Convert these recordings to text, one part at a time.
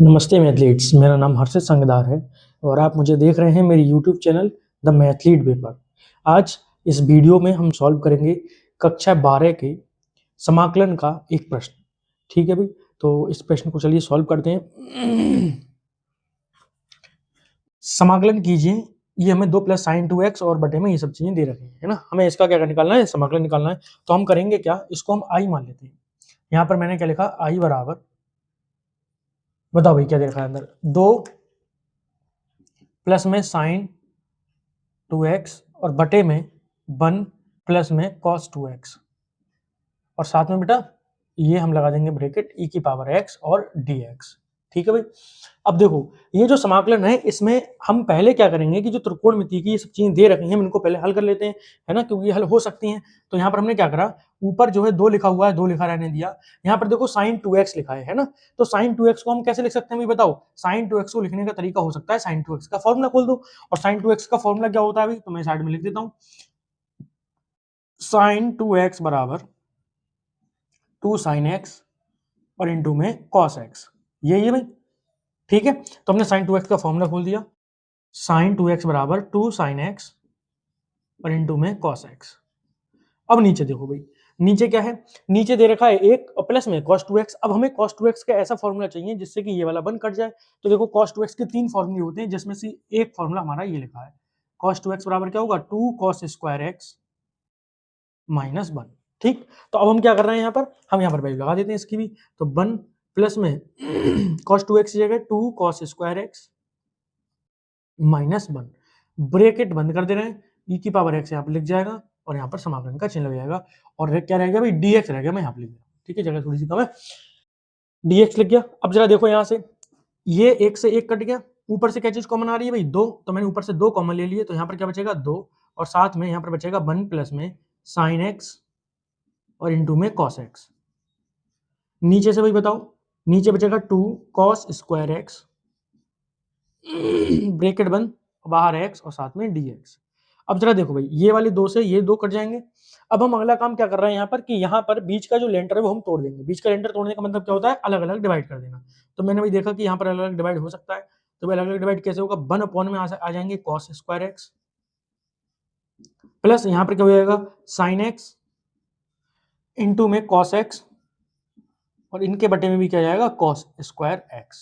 नमस्ते मैथलीट्स, मेरा नाम हर्षित संगदार है और आप मुझे देख रहे हैं मेरी यूट्यूब चैनल द मैथलीट वे पर। आज इस वीडियो में हम सॉल्व करेंगे कक्षा 12 के समाकलन का एक प्रश्न। ठीक है भाई, तो इस प्रश्न को चलिए सॉल्व करते हैं। समाकलन कीजिए, ये हमें 2 प्लस साइन 2x और बटे में ये सब चीजें दे रखी है ना। हमें इसका क्या निकालना है, समाकलन निकालना है। तो हम करेंगे क्या, इसको हम आई मान लेते हैं। यहाँ पर मैंने क्या लिखा, आई बराबर, बताओ भाई क्या दे रखा है अंदर, 2 प्लस में साइन 2x और बटे में 1 प्लस में cos 2x और साथ में बेटा ये हम लगा देंगे ब्रैकेट e की पावर x और dx। ठीक है भाई। अब देखो ये जो समाकलन है इसमें हम पहले क्या करेंगे कि जो त्रिकोणमिति की ये सब चीजें दे रखी हैं हम इनको पहले हल कर लेते हैं, है ना, क्योंकि ये हल हो सकती हैं। तो यहाँ पर हमने क्या करा, ऊपर जो है 2 लिखा हुआ है, 2 लिखा रहने दिया। यहाँ पर देखो sin 2x लिखा है ना। तो sin 2x को हम कैसे लिख सकते हैं भाई बताओ। sin 2x को लिखने का तरीका हो सकता है, sin 2x का फॉर्मूला खोल दो। और sin 2x का फॉर्मूला क्या होता है भाई, तो मैं साइड में लिख देता हूँ। sin 2x बराबर 2 sin x और इंटू में cos x, यही है भाई। ठीक है, तो हमने sin 2x का फॉर्मूला खोल दिया। sin 2x बराबर 2 sin x और इंटू में cos x। अब नीचे देखो भाई, नीचे क्या है, नीचे दे रखा है 1 और प्लस में cos 2x। अब हमें cos 2x का ऐसा फॉर्मूला चाहिए जिससे कि ये वाला 1 कट जाए। तो देखो cos 2x के 3 फॉर्मूले होते हैं जिसमें से एक फॉर्मूला हमारा ये लिखा है। cos 2x बराबर क्या होगा, 2 cos स्क्वायर x माइनस 1। ठीक, तो अब हम क्या कर रहे हैं, यहाँ पर हम यहाँ पर वैल्यू लगा देते हैं इसकी भी। तो 1 प्लस में cos 2x की जगह 2 cos square x minus 1, bracket बंद कर दे रहे हैं, e की पावर x यहाँ पर लिख जाएगा और यहाँ पर समाकलन का चिन्ह लग जाएगा। और क्या रहेगा भाई, dx रह गया, मैं यहाँ पर लिख दिया। ठीक है, जगह थोड़ी सी कम है, dx लिख गया। अब जरा देखो यहाँ से ये 1 से 1 कट गया, ऊपर से क्या चीज कॉमन आ रही है भाई, 2। तो मैंने ऊपर से 2 कॉमन ले लिए, तो यहाँ पर क्या बचेगा 2 और साथ में यहाँ पर बचेगा 1 प्लस में साइन x और इंटू में cos x। नीचे से भाई बताओ, नीचे बचेगा 2 cos स्क्वायर x ब्रैकेट बंद, बाहर x और साथ में dx। अब जरा देखो भाई, ये वाले 2 से ये 2 कट जाएंगे। अब हम अगला काम क्या कर रहे हैं यहाँ पर कि यहाँ पर बीच का जो लेंटर है वो हम तोड़ देंगे। बीच का लेंटर तोड़ने का मतलब क्या होता है, अलग अलग डिवाइड कर देना। तो मैंने भाई देखा कि यहाँ पर अलग अलग डिवाइड हो सकता है। तो भाई अलग अलग डिवाइड कैसे होगा, 1 अपॉन में आ जाएंगे cos स्क्वायर x प्लस यहाँ पर क्या हो जाएगा sin x इंटू में cos x और इनके बटे में भी क्या जाएगा cos square x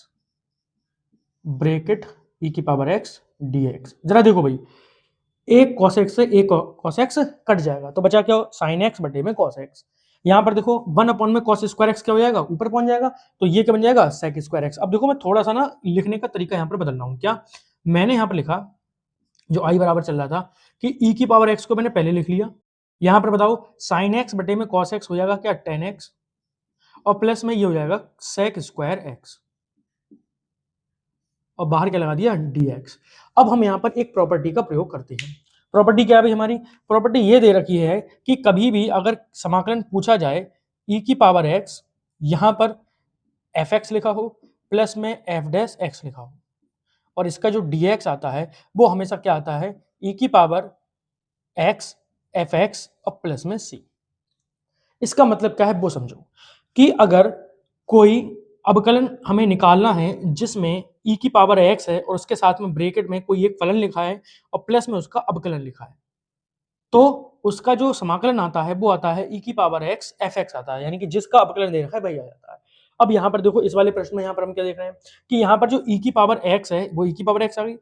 bracket e की पावर x dx। जरा देखो भाई, एक cos x से एक cos x कट जाएगा तो बचा क्या, sin x बटे में cos x। यहाँ पर देखो 1 अपॉन में cos स्क्वायर x क्या हो जाएगा, ऊपर पहुंच जाएगा, तो ये क्या बन जाएगा sec स्क्वायर x। अब देखो मैं थोड़ा सा ना लिखने का तरीका यहाँ पर बदल रहा हूँ। क्या, मैंने यहाँ पर लिखा जो i बराबर चल रहा था कि e की पावर x को मैंने पहले लिख लिया। यहाँ पर बताओ sin x बटे में cos x हो जाएगा क्या, tan x और प्लस में ये हो जाएगा sec स्क्वायर x और बाहर क्या लगा दिया dx। अब हम यहाँ पर एक प्रॉपर्टी का प्रयोग करते हैं। प्रॉपर्टी क्या है भाई, हमारी प्रॉपर्टी ये दे रखी है कि कभी भी अगर समाकलन पूछा जाए e की पावर x, यहाँ पर fx लिखा हो प्लस में f डैश x लिखा हो और इसका जो dx आता है वो हमेशा क्या आता है, e की पावर x fx और प्लस में c। इसका मतलब क्या है वो समझो कि अगर कोई अवकलन हमें निकालना है जिसमें e की पावर x है और उसके साथ में ब्रैकेट में कोई एक फलन लिखा है और प्लस में उसका अवकलन लिखा है, तो उसका जो समाकलन आता है वो आता है e की पावर x fx आता है, यानी कि जिसका अवकलन दे रखा है वही आ जाता है। अब यहाँ पर देखो इस वाले प्रश्न में यहाँ पर हम क्या देख रहे हैं कि यहाँ पर जो e की पावर x है वो e की पावर x आ गई।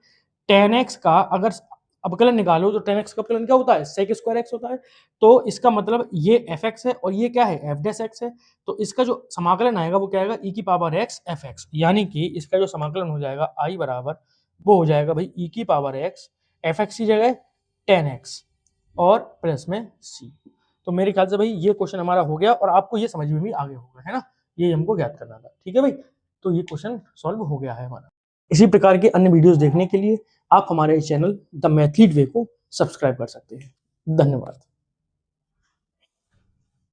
tan x का अगर अवकलन निकालो तो tan x का अवकलन क्या होता है, sec स्क्वायर x होता है। तो इसका मतलब ये fx है और ये क्या है f डैश x है। तो इसका जो समाकलन आएगा वो क्या आएगा, e की पावर x fx, यानी कि इसका जो समाकलन हो जाएगा i बराबर वो हो जाएगा भाई e की पावर x fx की जगह tan x और प्लस में c। तो मेरे ख्याल से भाई ये क्वेश्चन हमारा हो गया और आपको ये समझ में भी आगे होगा, है ना, ये हमको ज्ञात करना था। ठीक है भाई, तो ये क्वेश्चन सॉल्व हो गया है हमारा। इसी प्रकार के अन्य वीडियोस देखने के लिए आप हमारे चैनल द मैथलीट वे को सब्सक्राइब कर सकते हैं। धन्यवाद।